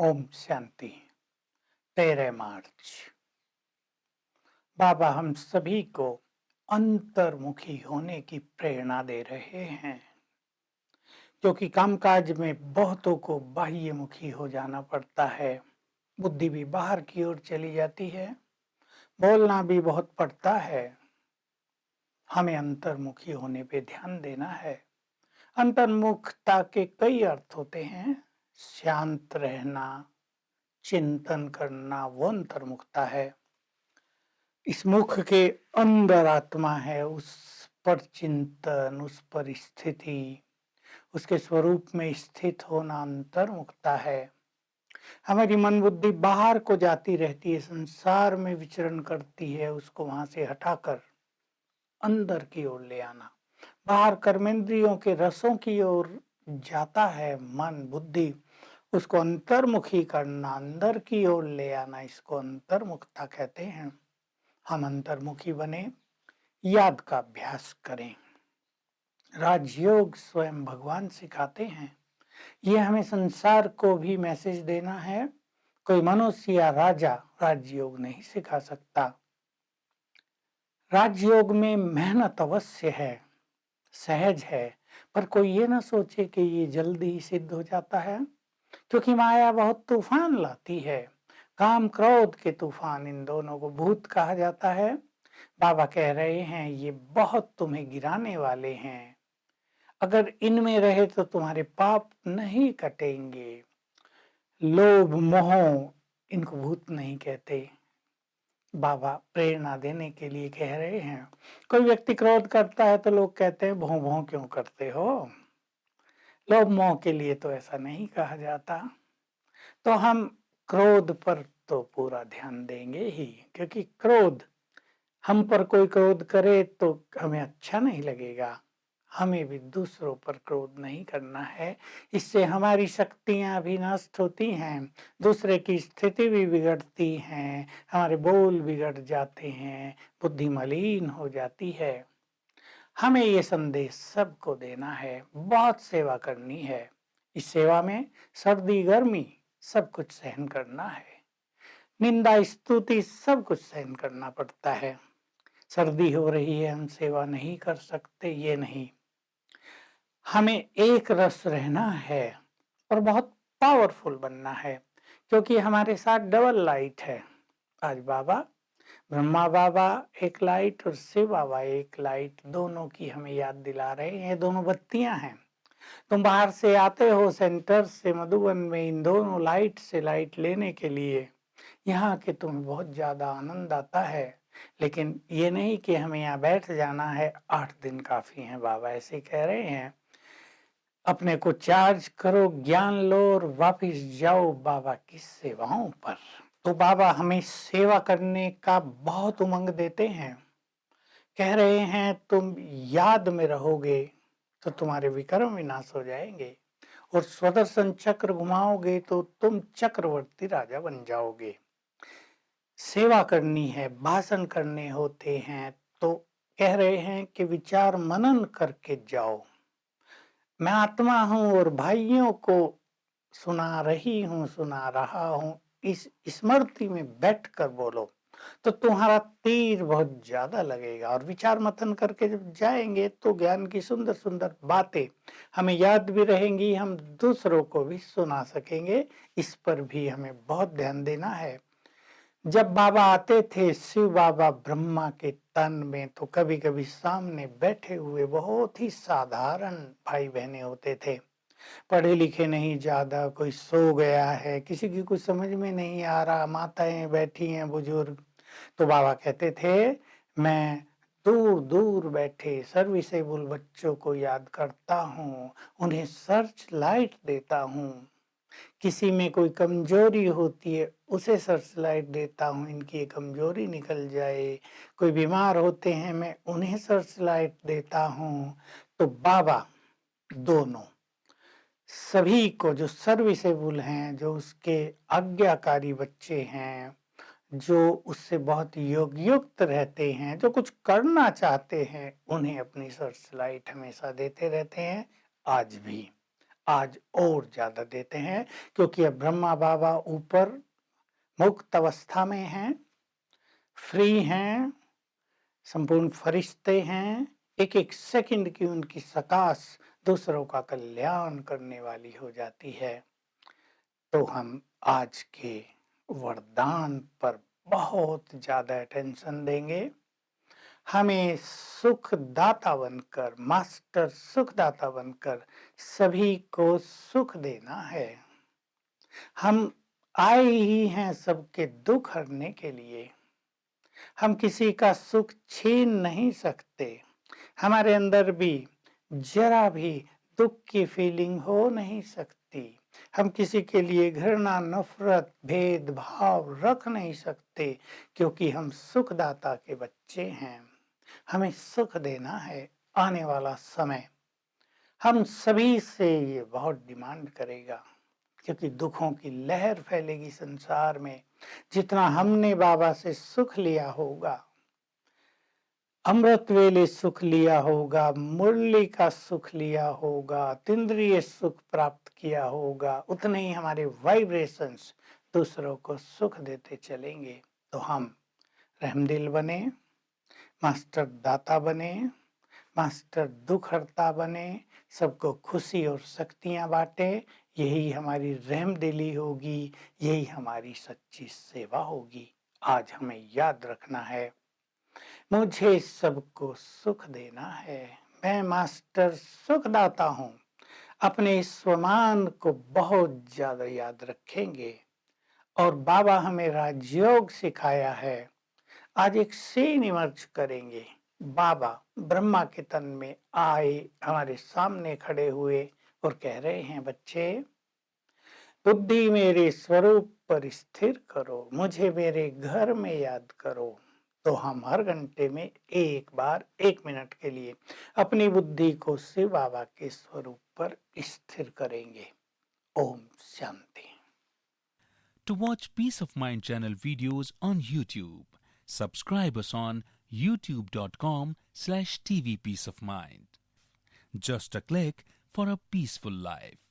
ओम शांति। 13 मार्च। बाबा हम सभी को अंतर्मुखी होने की प्रेरणा दे रहे हैं, क्योंकि कामकाज में बहुतों को बाह्यमुखी हो जाना पड़ता है। बुद्धि भी बाहर की ओर चली जाती है, बोलना भी बहुत पड़ता है। हमें अंतर्मुखी होने पे ध्यान देना है। अंतर्मुखता के कई अर्थ होते हैं। शांत रहना, चिंतन करना, वो अंतर्मुखता है। इस मुख के अंदर आत्मा है, उस पर चिंतन, उस पर स्थिति, उसके स्वरूप में स्थित होना अंतर्मुखता है। हमारी मन बुद्धि बाहर को जाती रहती है, संसार में विचरण करती है, उसको वहां से हटाकर अंदर की ओर ले आना। बाहर कर्मेंद्रियों के रसों की ओर जाता है मन बुद्धि, उसको अंतर्मुखी करना, अंदर की ओर ले आना, इसको अंतर्मुखता कहते हैं। हम अंतर्मुखी बने, याद का अभ्यास करें। राजयोग स्वयं भगवान सिखाते हैं। ये हमें संसार को भी मैसेज देना है। कोई मनुष्य या राजा राजयोग नहीं सिखा सकता। राजयोग में मेहनत अवश्य है, सहज है, पर कोई ये ना सोचे कि ये जल्दी ही सिद्ध हो जाता है, क्योंकि माया बहुत तूफान लाती है। काम क्रोध के तूफान, इन दोनों को भूत कहा जाता है। बाबा कह रहे हैं ये बहुत तुम्हें गिराने वाले हैं। अगर इनमें रहे तो तुम्हारे पाप नहीं कटेंगे। लोभ मोह, इनको भूत नहीं कहते। बाबा प्रेरणा देने के लिए कह रहे हैं। कोई व्यक्ति क्रोध करता है तो लोग कहते हैं भों भों क्यों करते हो। लोभ मोह के लिए तो ऐसा नहीं कहा जाता। तो हम क्रोध पर तो पूरा ध्यान देंगे ही, क्योंकि क्रोध, हम पर कोई क्रोध करे तो हमें अच्छा नहीं लगेगा। हमें भी दूसरों पर क्रोध नहीं करना है। इससे हमारी शक्तियां भी नष्ट होती हैं, दूसरे की स्थिति भी बिगड़ती हैं, हमारे बोल बिगड़ जाते हैं, बुद्धि मलिन हो जाती है। हमें ये संदेश सबको देना है, बहुत सेवा करनी है। इस सेवा में सर्दी गर्मी सब कुछ सहन करना है। निंदा स्तुति सब कुछ सहन करना पड़ता है। सर्दी हो रही है, हम सेवा नहीं कर सकते, ये नहीं। हमें एक रस रहना है और बहुत पावरफुल बनना है, क्योंकि हमारे साथ डबल लाइट है। आज बाबा, ब्रह्मा बाबा एक लाइट और शिव बाबा एक लाइट, दोनों की हमें याद दिला रहे हैं। दोनों बत्तियां हैं। तुम बाहर से आते हो सेंटर से मधुबन में इन दोनों लाइट से लाइट लेने के लिए। यहाँ के तुम्हें बहुत ज्यादा आनंद आता है, लेकिन ये नहीं कि हमें यहाँ बैठ जाना है, 8 दिन काफी है। बाबा ऐसे कह रहे हैं, अपने को चार्ज करो, ज्ञान लो और वापिस जाओ बाबा की सेवाओं पर। तो बाबा हमें सेवा करने का बहुत उमंग देते हैं। कह रहे हैं तुम याद में रहोगे तो तुम्हारे विक्रम विनाश हो जाएंगे, और स्वदर्शन चक्र घुमाओगे तो तुम चक्रवर्ती राजा बन जाओगे। सेवा करनी है, भाषण करने होते हैं, तो कह रहे हैं कि विचार मनन करके जाओ। मैं आत्मा हूं और भाइयों को सुना रही हूं, सुना रहा हूं, इस स्मृति में बैठकर बोलो तो तुम्हारा तीर बहुत ज्यादा लगेगा। और विचार मंथन करके जब जाएंगे तो ज्ञान की सुंदर सुंदर बातें हमें याद भी रहेंगी, हम दूसरों को भी सुना सकेंगे। इस पर भी हमें बहुत ध्यान देना है। जब बाबा आते थे शिव बाबा ब्रह्मा के तन में, तो कभी कभी सामने बैठे हुए बहुत ही साधारण भाई बहने होते थे, पढ़े लिखे नहीं, ज्यादा कोई सो गया है, किसी की कुछ समझ में नहीं आ रहा, माताएं बैठी हैं बुजुर्ग। तो बाबा कहते थे मैं दूर दूर बैठे सर्विसेबल बच्चों को याद करता हूँ, उन्हें सर्च लाइट देता हूँ। किसी में कोई कमजोरी होती है उसे सर्च लाइट देता हूँ, इनकी कमजोरी निकल जाए। कोई बीमार होते हैं, मैं उन्हें सर्च लाइट देता हूँ। तो बाबा दोनों सभी को, जो सर्विसेबल हैं, जो उसके आज्ञाकारी बच्चे हैं, जो उससे बहुत योगयुक्त रहते हैं, जो कुछ करना चाहते हैं, उन्हें अपनी सर्च लाइट हमेशा देते रहते हैं। आज भी आज और ज्यादा देते हैं, क्योंकि अब ब्रह्मा बाबा ऊपर मुक्त अवस्था में हैं, फ्री हैं, संपूर्ण फरिश्ते हैं। एक एक सेकंड की उनकी सकाश दूसरों का कल्याण करने वाली हो जाती है। तो हम आज के वरदान पर बहुत ज्यादा अटेंशन देंगे। हमें सुखदाता बनकर, मास्टर सुखदाता बनकर सभी को सुख देना है। हम आए ही हैं सबके दुख हरने के लिए। हम किसी का सुख छीन नहीं सकते। हमारे अंदर भी जरा भी दुख की फीलिंग हो नहीं सकती। हम किसी के लिए घृणा, नफरत, भेदभाव रख नहीं सकते, क्योंकि हम सुखदाता के बच्चे हैं। हमें सुख देना है। आने वाला समय हम सभी से ये बहुत डिमांड करेगा, क्योंकि दुखों की लहर फैलेगी संसार में। जितना हमने बाबा से सुख लिया होगा, अमृत वेले सुख लिया होगा, मुरली का सुख लिया होगा, तीन्द्रिय सुख प्राप्त किया होगा, उतने ही हमारे वाइब्रेशंस दूसरों को सुख देते चलेंगे। तो हम रहमदिल बने, मास्टर दाता बने, मास्टर दुख हरता बने, सबको खुशी और शक्तियां बांटे। यही हमारी रहमदिली होगी, यही हमारी सच्ची सेवा होगी। आज हमें याद रखना है, मुझे सबको सुख देना है। मैं मास्टर सुखदाता हूँ। अपने स्वमान को बहुत ज्यादा याद रखेंगे। और बाबा हमें राजयोग सिखाया है। आज एक सीन इमर्ज करेंगे। बाबा ब्रह्मा के तन में आए, हमारे सामने खड़े हुए और कह रहे हैं, बच्चे बुद्धि मेरे स्वरूप पर स्थिर करो, मुझे मेरे घर में याद करो। तो हम हर घंटे में एक बार 1 मिनट के लिए अपनी बुद्धि को शिव बाबा के स्वरूप पर स्थिर करेंगे। Om Shanti. To watch Peace of Mind channel videos on YouTube, subscribe us on youtube.com/tvpeaceofmind. Just a click for a peaceful life.